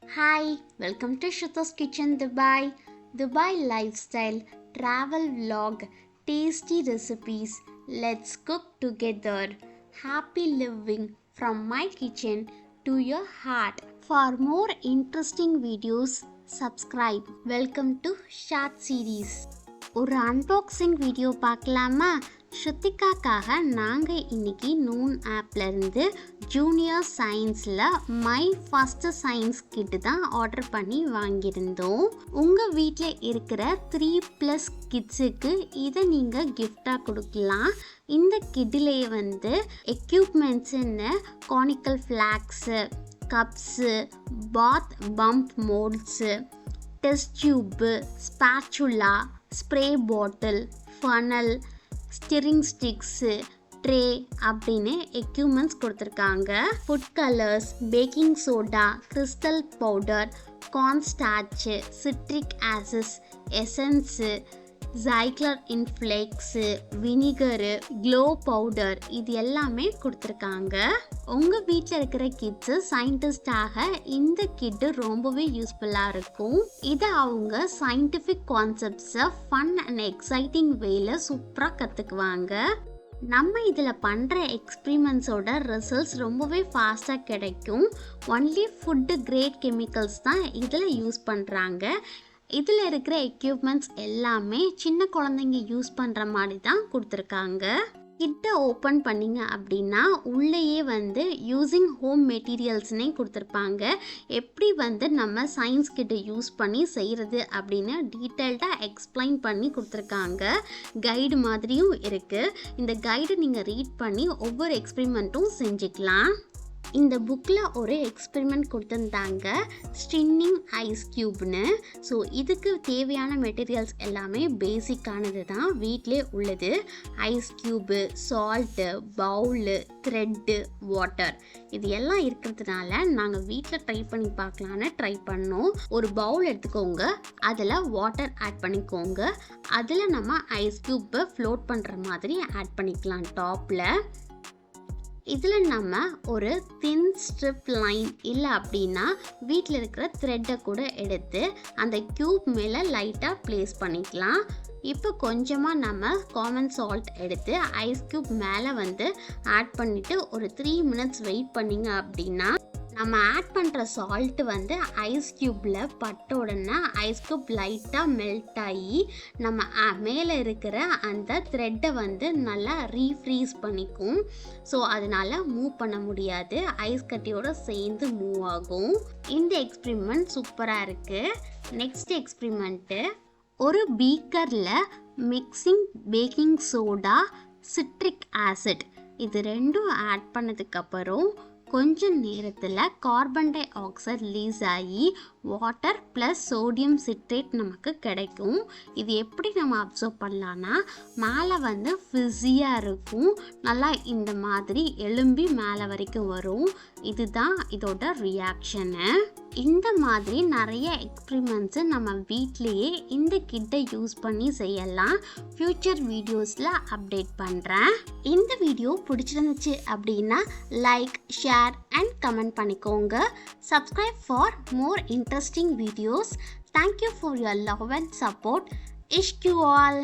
Hi, welcome to Shruthiskitchendubai, Dubai lifestyle, travel vlog, tasty recipes. Let's cook together. Happy living from my kitchen to your heart. For more interesting videos, subscribe. Welcome to short series. ஒரு unboxing video பார்க்கலாமா? ஸ்ருத்திகாக்காக நாங்கள் இன்னைக்கு noon ஆப்லேருந்து junior சயின்ஸில் my first science கிட்டு தான் order பண்ணி வாங்கியிருந்தோம். உங்கள் வீட்டில் இருக்கிற 3+ கிட்ஸுக்கு இதை நீங்கள் கிஃப்டாக கொடுக்கலாம். இந்த கிட்டிலேயே எக்யூப்மெண்ட்ஸுன்னு conical flasks, cups, bath bomb moulds, test tube, spatula, spray bottle, funnel, stirring sticks, tray அப்படின்னு எக்யூப்மெண்ட்ஸ் கொடுத்துருக்காங்க. Food colours, baking soda, crystal powder, cornstarch, citric acid, essence, ஜைக்ளர் இன்ஃப்ளேக்ஸு, வினிகரு, க்ளோ பவுடர் இது எல்லாமே கொடுத்துருக்காங்க. உங்கள் வீட்டில் இருக்கிற கிட்ஸு சயின்டிஸ்டாக இந்த கிட்டு ரொம்பவே யூஸ்ஃபுல்லாக இருக்கும். இதை அவங்க சயின்டிஃபிக் கான்செப்ட்ஸை ஃபன் அண்ட் எக்ஸைட்டிங் வேல சூப்பராக கற்றுக்குவாங்க. நம்ம இதில் பண்ணுற எக்ஸ்பிரிமெண்ட்ஸோட ரிசல்ட்ஸ் ரொம்பவே ஃபாஸ்ட்டாக கிடைக்கும். ஒன்லி ஃபுட்டு கிரேட் கெமிக்கல்ஸ் தான் இதில் யூஸ் பண்ணுறாங்க. இதில் இருக்கிற எக்யூப்மெண்ட்ஸ் எல்லாமே சின்ன குழந்தைங்க யூஸ் பண்ணுற மாதிரி தான் கொடுத்துருக்காங்க. கிட்டை ஓப்பன் பண்ணிங்க அப்படின்னா உள்ளேயே யூஸிங் ஹோம் மெட்டீரியல்ஸ்னே கொடுத்துருப்பாங்க. எப்படி நம்ம சயின்ஸ் கிட்ட யூஸ் பண்ணி செய்கிறது அப்படின்னு டீட்டெயில்டாக எக்ஸ்பிளைன் பண்ணி கொடுத்துருக்காங்க. கைடு மாதிரியும் இருக்குது. இந்த கைடு நீங்கள் ரீட் பண்ணி ஒவ்வொரு எக்ஸ்பிரிமெண்ட்டும் செஞ்சுக்கலாம். இந்த புக்கில் ஒரு எக்ஸ்பெரிமெண்ட் கொடுத்துருந்தாங்க, ஸ்டின்னிங் ஐஸ் க்யூப்னு. ஸோ இதுக்கு தேவையான மெட்டீரியல்ஸ் எல்லாமே பேசிக்கானது தான், வீட்டிலே உள்ளது. Ice cube, salt, bowl, thread, water இது எல்லாம் இருக்கிறதுனால நாங்கள் வீட்டில் ட்ரை பண்ணி பார்க்கலான்னு ட்ரை பண்ணோம். ஒரு பவுல் எடுத்துக்கோங்க, அதில் வாட்டர் ஆட் பண்ணிக்கோங்க. அதில் நம்ம ஐஸ் க்யூப்பை ஃப்ளோட் பண்ணுற மாதிரி ஆட் பண்ணிக்கலாம் டாப்பில். இதில் நம்ம ஒரு தின் ஸ்ட்ரிப் லைன் இல்லை அப்படின்னா வீட்டில் இருக்கிற த்ரெட்டை கூட எடுத்து அந்த க்யூப் மேலே லைட்டாக ப்ளேஸ் பண்ணிக்கலாம். இப்போ கொஞ்சமாக நம்ம காமன் சால்ட் எடுத்து ஐஸ் க்யூப் மேலே ஆட் பண்ணிவிட்டு ஒரு 3 மினிட்ஸ் வெயிட் பண்ணிங்க அப்படின்னா நம்ம ஆட் பண்ணுற சால்ட்டு ஐஸ் க்யூப்பில் பட்ட உடனே ஐஸ் க்யூப் லைட்டாக மெல்ட் ஆகி நம்ம மேலே இருக்கிற அந்த த்ரெட்டை நல்லா ரீஃப்ரீஸ் பண்ணிக்கும். ஸோ அதனால் மூவ் பண்ண முடியாது, ஐஸ் கட்டியோடு சேர்ந்து மூவ் ஆகும். இந்த எக்ஸ்பிரிமெண்ட் சூப்பராக இருக்குது. நெக்ஸ்ட் எக்ஸ்பிரிமெண்ட்டு, ஒரு பீக்கரில் mixing baking soda, citric acid இது ரெண்டும் ஆட் பண்ணதுக்கப்புறம் கொஞ்ச நேரத்தில் கார்பன் டை ஆக்சைடு ரிலீஸ் ஆகி வாட்டர் ப்ளஸ் சோடியம் சிட்ரேட் நமக்கு கிடைக்கும். இது எப்படி நம்ம அப்சர்வ் பண்ணலான்னா, மேலே ஃபிஸியாக இருக்கும், நல்லா இந்த மாதிரி எலும்பி மேலே வரைக்கும் வரும். இதுதான் இதோட ரியாக்ஷனு. இந்த மாதிரி நிறைய எக்ஸ்பிரிமெண்ட்ஸு நம்ம வீட்லேயே இந்த கிட்டை யூஸ் பண்ணி செய்யலாம். ஃப்யூச்சர் வீடியோஸில் அப்டேட் பண்ணுறேன். இந்த வீடியோ பிடிச்சிருந்துச்சு அப்படின்னா லைக், ஷேர் and comment பண்ணிக்கோங்க. Subscribe for more interesting videos. Thank you for your love and support. Ishq you all.